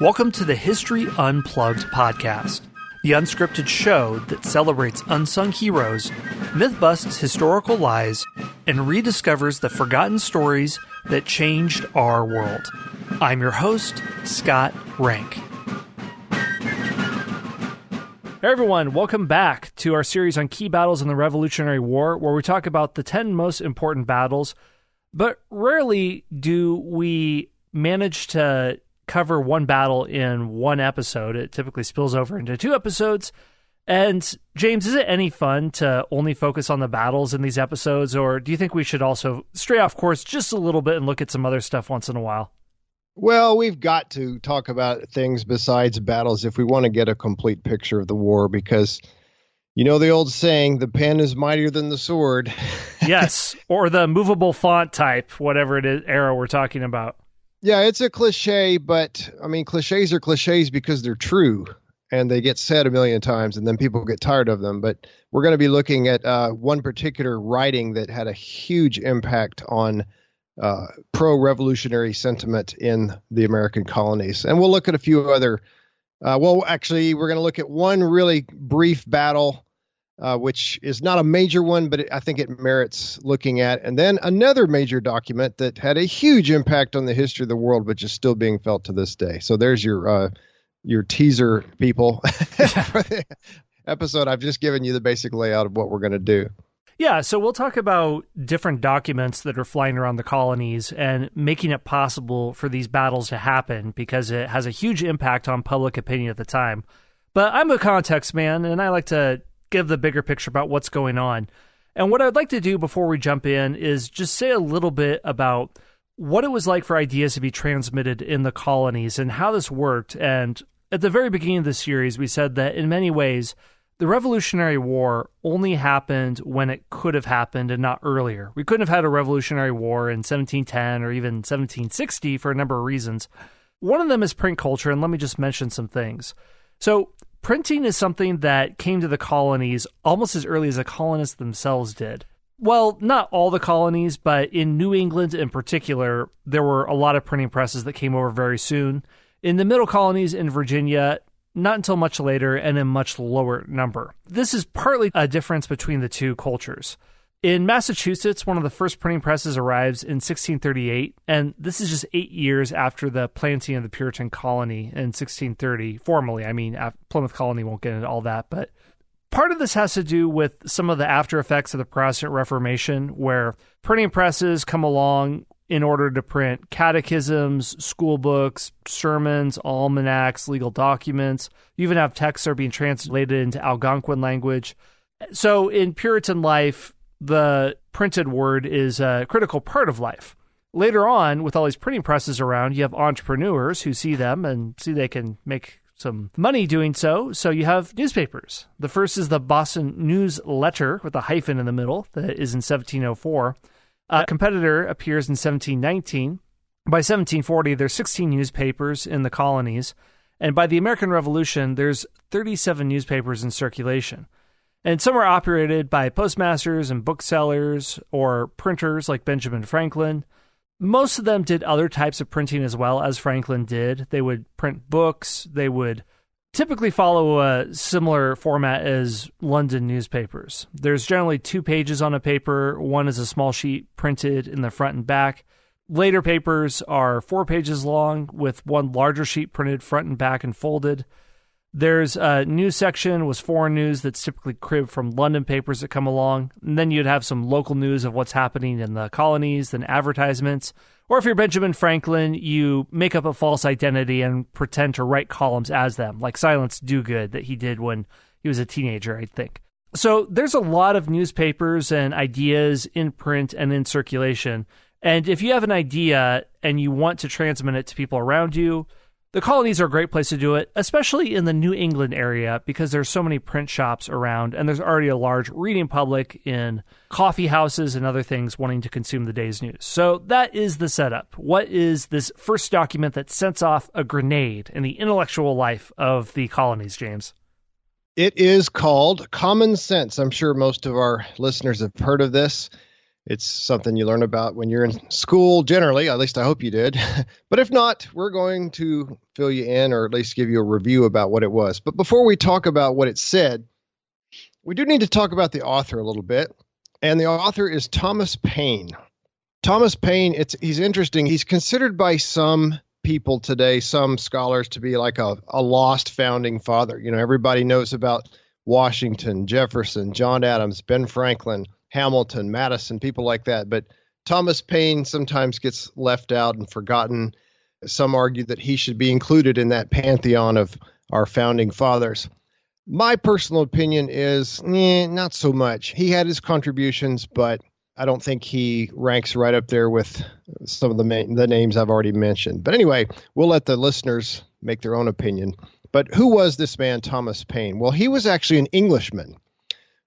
Welcome to the History Unplugged podcast, the unscripted show that celebrates unsung heroes, myth-busts historical lies, and rediscovers the forgotten stories that changed our world. I'm your host, Scott Rank. Hey everyone, welcome back to our series on key battles in the Revolutionary War, where we talk about the 10 most important battles, but rarely do we manage to cover one battle in one episode. It typically spills over into two episodes. And James, is it any fun to only focus on the battles in these episodes, or do you think we should also stray off course just a little bit and look at some other stuff once in a while? Well, we've got to talk about things besides battles if we want to get a complete picture of the war, because you know the old saying, the pen is mightier than the sword. Yes, or the movable font type, whatever it is, era we're talking about. Yeah, it's a cliche, but I mean, cliches are cliches because they're true and they get said a million times and then people get tired of them. But we're going to be looking at one particular writing that had a huge impact on pro-revolutionary sentiment in the American colonies. And we'll look at a few other, actually, we're going to look at one really brief battle, which is not a major one, but I think it merits looking at. And then another major document that had a huge impact on the history of the world, which is still being felt to this day. So there's your teaser, people, for the episode. I've just given you the basic layout of what we're going to do. Yeah, so we'll talk about different documents that are flying around the colonies and making it possible for these battles to happen because it has a huge impact on public opinion at the time. But I'm a context man, and I like to give the bigger picture about what's going on. And what I'd like to do before we jump in is just say a little bit about what it was like for ideas to be transmitted in the colonies and how this worked. And at the very beginning of the series, we said that in many ways, the Revolutionary War only happened when it could have happened and not earlier. We couldn't have had a Revolutionary War in 1710 or even 1760 for a number of reasons. One of them is print culture, and let me just mention some things. So printing is something that came to the colonies almost as early as the colonists themselves did. Well, not all the colonies, but in New England in particular, there were a lot of printing presses that came over very soon. In the middle colonies in Virginia, not until much later and in much lower number. This is partly a difference between the two cultures. In Massachusetts, one of the first printing presses arrives in 1638, and this is just 8 years after the planting of the Puritan colony in 1630. Formally, I mean, Plymouth colony won't get into all that, but part of this has to do with some of the after effects of the Protestant Reformation, where printing presses come along in order to print catechisms, school books, sermons, almanacs, legal documents. You even have texts that are being translated into Algonquin language. So in Puritan life, the printed word is a critical part of life. Later on, with all these printing presses around, you have entrepreneurs who see them and see they can make some money doing so. So you have newspapers. The first is the Boston News Letter with a hyphen in the middle that is in 1704. A competitor appears in 1719. By 1740, there's 16 newspapers in the colonies. And by the American Revolution, there's 37 newspapers in circulation. And some are operated by postmasters and booksellers or printers like Benjamin Franklin. Most of them did other types of printing as well as Franklin did. They would print books. They would typically follow a similar format as London newspapers. There's generally 2 pages on a paper. One is a small sheet printed in the front and back. Later papers are 4 pages long with one larger sheet printed front and back and folded. There's a news section with foreign news that's typically cribbed from London papers that come along. And then you'd have some local news of what's happening in the colonies, then advertisements. Or if you're Benjamin Franklin, you make up a false identity and pretend to write columns as them, like Silence Dogood that he did when he was a teenager, I think. So there's a lot of newspapers and ideas in print and in circulation. And if you have an idea and you want to transmit it to people around you, the colonies are a great place to do it, especially in the New England area because there's so many print shops around and there's already a large reading public in coffee houses and other things wanting to consume the day's news. So that is the setup. What is this first document that sets off a grenade in the intellectual life of the colonies, James? It is called Common Sense. I'm sure most of our listeners have heard of this. It's something you learn about when you're in school, generally. At least I hope you did. But if not, we're going to fill you in, or at least give you a review about what it was. But before we talk about what it said, we do need to talk about the author a little bit. And the author is Thomas Paine. Thomas Paine, he's interesting. He's considered by some people today, some scholars, to be like a lost founding father. You know, everybody knows about Washington, Jefferson, John Adams, Ben Franklin, Hamilton, Madison, people like that. But Thomas Paine sometimes gets left out and forgotten. Some argue that he should be included in that pantheon of our founding fathers. My personal opinion is not so much. He had his contributions, but I don't think he ranks right up there with some of the names I've already mentioned. But anyway, we'll let the listeners make their own opinion. But who was this man, Thomas Paine? Well, he was actually an Englishman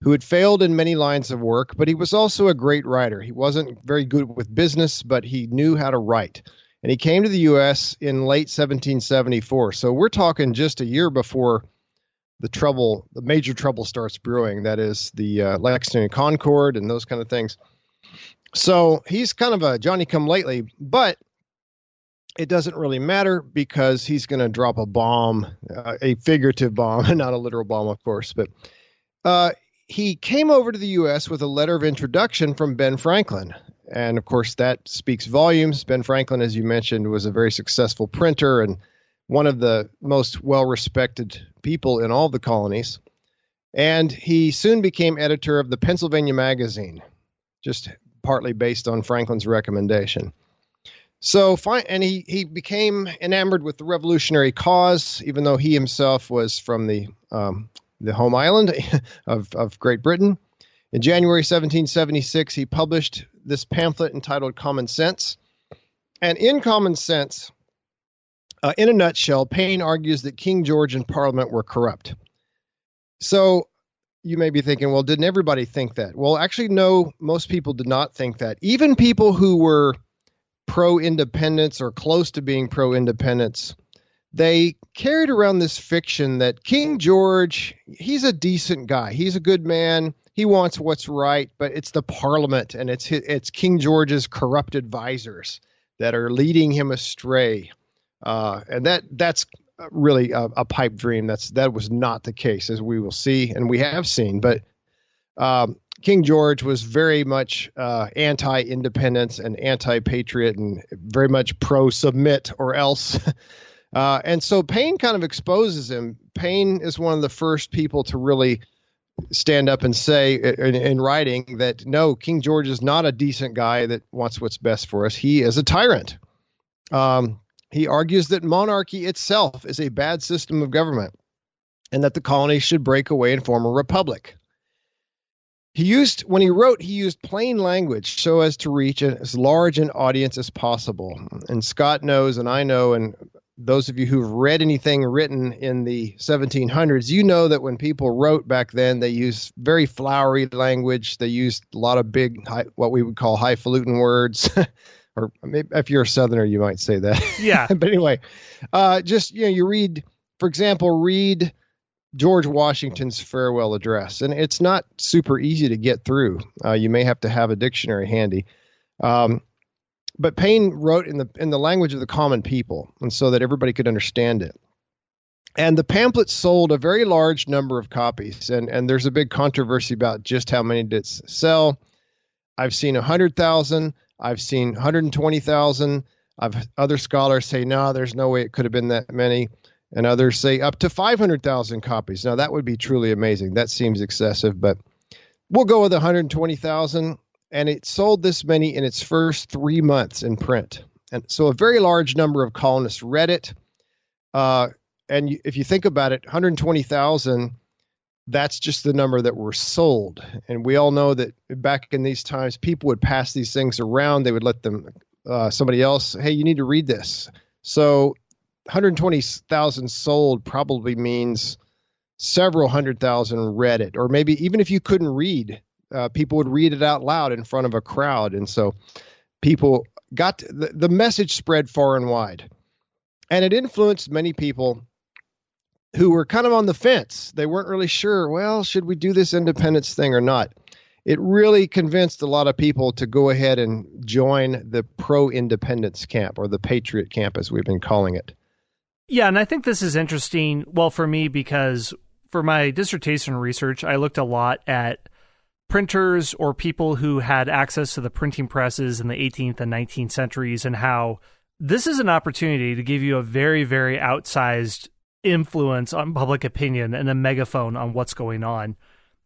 who had failed in many lines of work, but he was also a great writer. He wasn't very good with business, but he knew how to write. And he came to the U.S. in late 1774. So we're talking just a year before the major trouble starts brewing. That is the Lexington Concord and those kind of things. So he's kind of a Johnny-come-lately, but it doesn't really matter because he's going to drop a bomb, a figurative bomb, not a literal bomb, of course. But he came over to the U.S. with a letter of introduction from Ben Franklin. And, of course, that speaks volumes. Ben Franklin, as you mentioned, was a very successful printer and one of the most well-respected people in all the colonies. And he soon became editor of the Pennsylvania Magazine, just partly based on Franklin's recommendation. So, and he became enamored with the revolutionary cause, even though he himself was from the home island of Great Britain. In January 1776, he published this pamphlet entitled Common Sense. And in Common Sense, in a nutshell, Paine argues that King George and Parliament were corrupt. So you may be thinking, well, didn't everybody think that? Well, actually, no, most people did not think that. Even people who were pro-independence or close to being pro-independence, they carried around this fiction that King George, he's a decent guy. He's a good man. He wants what's right, but it's the Parliament and it's King George's corrupt advisors that are leading him astray. And that's really a pipe dream. That was not the case, as we will see, and we have seen. But King George was very much anti-independence and anti-patriot and very much pro-submit or else. And so Paine kind of exposes him. Paine is one of the first people to really stand up and say in writing that, no, King George is not a decent guy that wants what's best for us. He is a tyrant. He argues that monarchy itself is a bad system of government and that the colonies should break away and form a republic. When he wrote, he used plain language so as to reach as large an audience as possible. And Scott knows, and I know, and those of you who've read anything written in the 1700s, you know that when people wrote back then, they used very flowery language. They used a lot of big, what we would call highfalutin words. Or maybe if you're a Southerner, you might say that. Yeah. But anyway, you read, for example, read George Washington's farewell address, and it's not super easy to get through. You may have to have a dictionary handy. But Paine wrote in the language of the common people, and so that everybody could understand it. And the pamphlet sold a very large number of copies, and there's a big controversy about just how many did it sell. I've seen 100,000. I've seen 120,000. Other scholars say, no, there's no way it could have been that many. And others say up to 500,000 copies. Now, that would be truly amazing. That seems excessive, but we'll go with 120,000. And it sold this many in its first 3 months in print. And so a very large number of colonists read it. If you think about it, 120,000, that's just the number that were sold. And we all know that back in these times, people would pass these things around. They would let them, somebody else, hey, you need to read this. So 120,000 sold probably means several 100,000 read it. Or maybe even if you couldn't read, people would read it out loud in front of a crowd. And so people got the message spread far and wide. And it influenced many people who were kind of on the fence. They weren't really sure, well, should we do this independence thing or not? it really convinced a lot of people to go ahead and join the pro-independence camp, or the patriot camp, as we've been calling it. Yeah, and I think this is interesting, well, for me, because for my dissertation research, I looked a lot at printers or people who had access to the printing presses in the 18th and 19th centuries, and how this is an opportunity to give you a very, very outsized influence on public opinion and a megaphone on what's going on.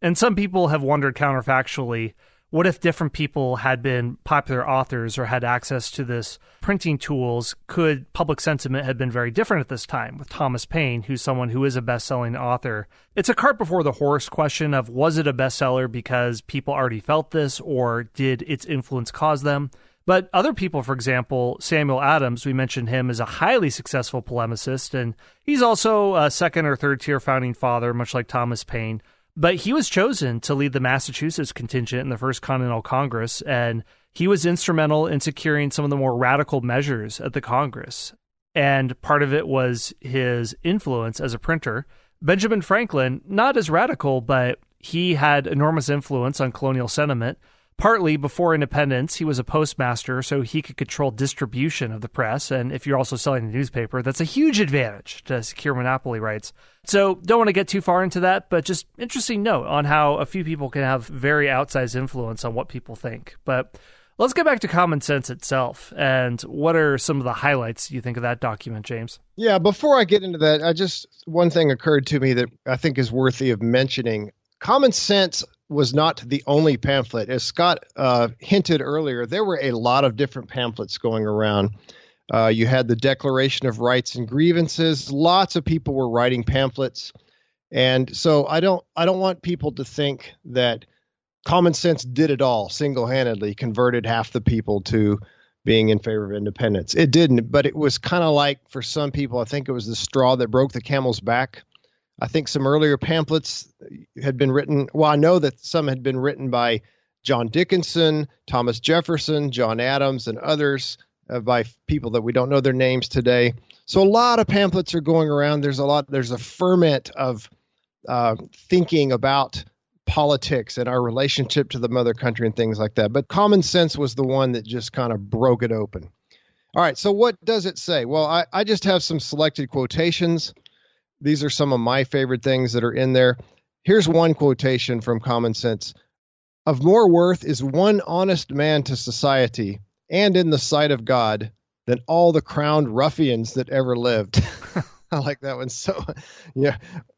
And some people have wondered counterfactually, what if different people had been popular authors or had access to this printing tools? Could public sentiment have been very different at this time with Thomas Paine, who's someone who is a best-selling author? It's a cart before the horse question of, was it a bestseller because people already felt this, or did its influence cause them? But other people, for example, Samuel Adams, we mentioned him as a highly successful polemicist, and he's also a second or third tier founding father, much like Thomas Paine. But he was chosen to lead the Massachusetts contingent in the First Continental Congress, and he was instrumental in securing some of the more radical measures at the Congress. And part of it was his influence as a printer. Benjamin Franklin, not as radical, but he had enormous influence on colonial sentiment. Partly before independence, he was a postmaster, so he could control distribution of the press. And if you're also selling a newspaper, that's a huge advantage to secure monopoly rights. So don't want to get too far into that, but just interesting note on how a few people can have very outsized influence on what people think. But let's get back to Common Sense itself. And what are some of the highlights you think of that document, James? Yeah, before I get into that, one thing occurred to me that I think is worthy of mentioning. Common Sense was not the only pamphlet. As Scott hinted earlier, there were a lot of different pamphlets going around. You had the Declaration of Rights and Grievances. Lots of people were writing pamphlets. And so I don't want people to think that Common Sense did it all single-handedly, converted half the people to being in favor of independence. It didn't, but it was kind of like, for some people, I think it was the straw that broke the camel's back. I think some earlier pamphlets had been written. Well, I know that some had been written by John Dickinson, Thomas Jefferson, John Adams, and others, by people that we don't know their names today. So a lot of pamphlets are going around. There's a ferment of thinking about politics and our relationship to the mother country and things like that. But Common Sense was the one that just kind of broke it open. All right, so what does it say? Well, I just have some selected quotations. These are some of my favorite things that are in there. Here's one quotation from Common Sense. Of more worth is one honest man to society and in the sight of God than all the crowned ruffians that ever lived. I like that one. So, yeah,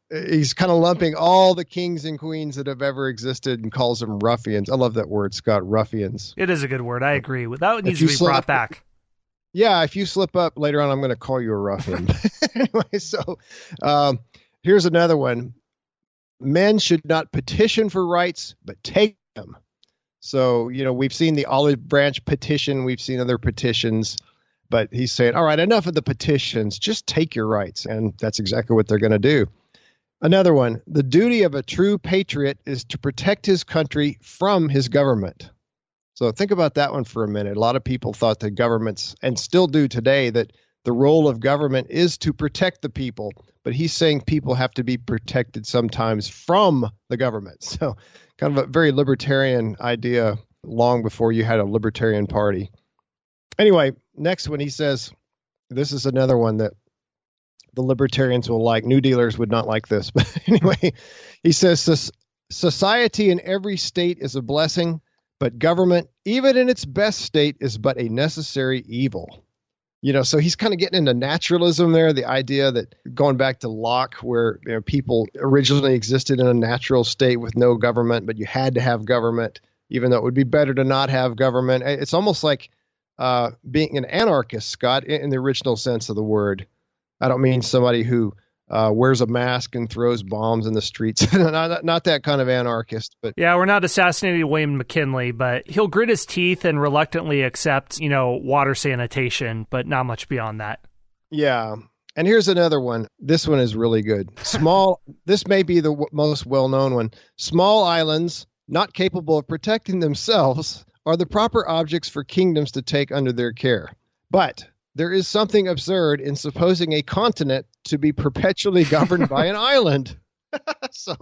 he's kind of lumping all the kings and queens that have ever existed and calls them ruffians. I love that word, Scott, ruffians. It is a good word. I agree. That needs to be brought back. Yeah, if you slip up later on, I'm going to call you a ruffian. Anyway, so here's another one. Men should not petition for rights, but take them. So, we've seen the olive branch petition. We've seen other petitions. But he's saying, all right, enough of the petitions. Just take your rights. And that's exactly what they're going to do. Another one. The duty of a true patriot is to protect his country from his government. So think about that one for a minute. A lot of people thought that governments, and still do today, that the role of government is to protect the people. But he's saying people have to be protected sometimes from the government. So kind of a very libertarian idea long before you had a libertarian party. Anyway, next one, he says, this is another one that the libertarians will like. New Dealers would not like this. But anyway, he says, society in every state is a blessing, but government, even in its best state, is but a necessary evil. So he's kind of getting into naturalism there, the idea that going back to Locke, where people originally existed in a natural state with no government, but you had to have government, even though it would be better to not have government. It's almost like being an anarchist, Scott, in the original sense of the word. I don't mean somebody who wears a mask and throws bombs in the streets. Not that kind of anarchist, but yeah, we're not assassinating William McKinley, but he'll grit his teeth and reluctantly accept, water sanitation, but not much beyond that. Yeah. And here's another one. This one is really good. This may be the most well-known one. Small islands, not capable of protecting themselves, are the proper objects for kingdoms to take under their care. But there is something absurd in supposing a continent to be perpetually governed by an island. So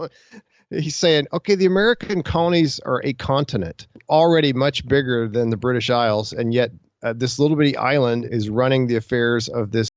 he's saying, okay, the American colonies are a continent already much bigger than the British Isles, and yet this little bitty island is running the affairs of this